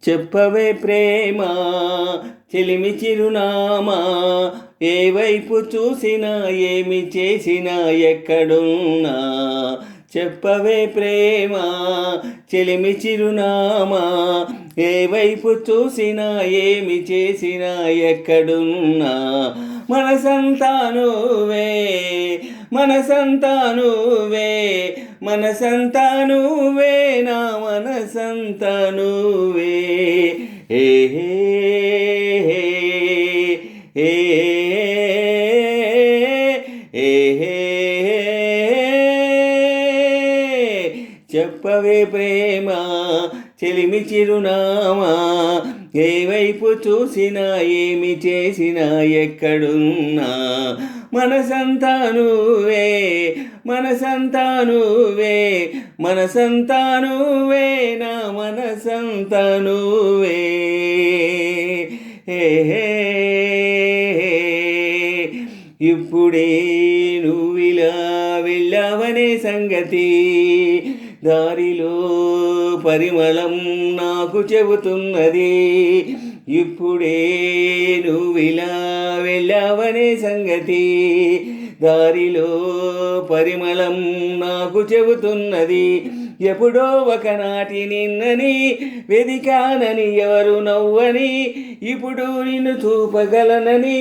చెప్పవే ప్రేమ చెలిమి చిరునామా, ఏ వైపు చూసినా ఏమి చేసినా ఎక్కడున్నా. చెప్పవే ప్రేమ చెలిమి చిరునామా, ఏ వైపు చూసినా ఏమి చేసినా ఎక్కడున్నా. మనసంతా నువ్వే మనసంతా నువ్వే మనసంతా నువ్వే నా మనసంతా నువ్వే. ఏ ఏ చెప్పవే ప్రేమ చెలిమి చిరునామా, ఏ వైపు చూసినా ఏమి చేసినా ఎక్కడున్నా. మనసంతా నువ్వే మనసంతా నువ్వే మనసంతా నువ్వే నా మనసంతా నువ్వే. ఇప్పుడే నువ్విలా వెళ్ళావనే సంగతి దారిలో పరిమళం నాకు చెబుతున్నది. ఇప్పుడే నువ్విలా వెళ్ళావనే సంగతి దారిలో పరిమళం నాకు చెబుతున్నది. ఎప్పుడో ఒకనాటి నిన్నని వెదికానని ఎవరు నవ్వని, ఇప్పుడు నిన్ను చూపగలనని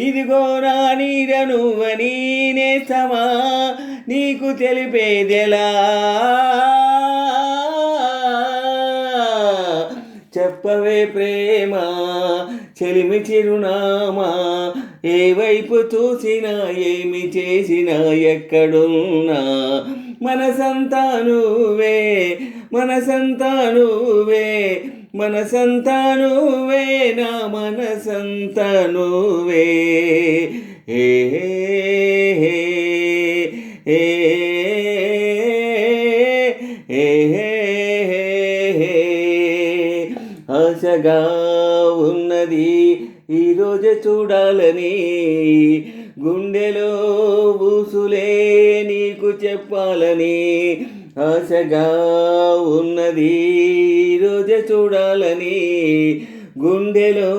ఇదిగో నా నీడ నువ్వని. నేస్తమా నీకు తెలిపేదెలా, చెప్పవే ప్రేమ చెలిమి చిరునామా, ఏ వైపు చూసినా ఏమి చేసినా ఎక్కడున్నా. మనసంతా నువ్వే మనసంతా నువ్వే మనసంతా నువ్వే నా మనసంతా నువ్వే. ఏ ఆశగా ఉన్నది ఈరోజు చూడాలని, గుండెలో ఊసులే నీకు చెప్పాలని. ఆశగా ఉన్నది ఈరోజు చూడాలని, గుండెలో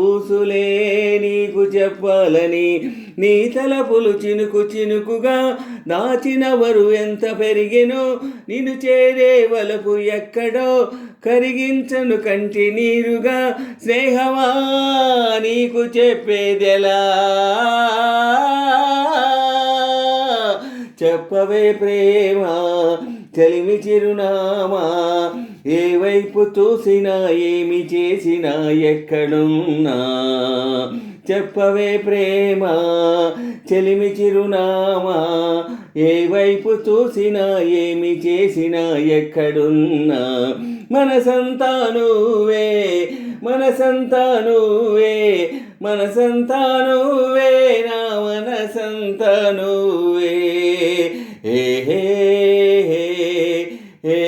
ఊసులే నీకు చెప్పాలని. నీ తలపులు చినుకు చినుకుగా దాచినవరు ఎంత పెరిగెనో, నిన్ను చేరే వలపు ఎక్కడో కరిగించను కంటి నీరుగా. స్నేహమా నీకు చెప్పేదెలా, చెప్పవే ప్రేమ చెలిమి చిరునామా, ఏ వైపు చూసినా ఏమి చేసినా ఎక్కడున్నా. చెప్పవే ప్రేమ చెలిమి చిరునామా, ఏ వైపు చూసినా ఏమి చేసినా ఎక్కడున్నా. మనసంతా నువ్వే మనసంతా నువ్వే మనసంతా నువ్వే నా మనసంతా నువ్వే. ఏ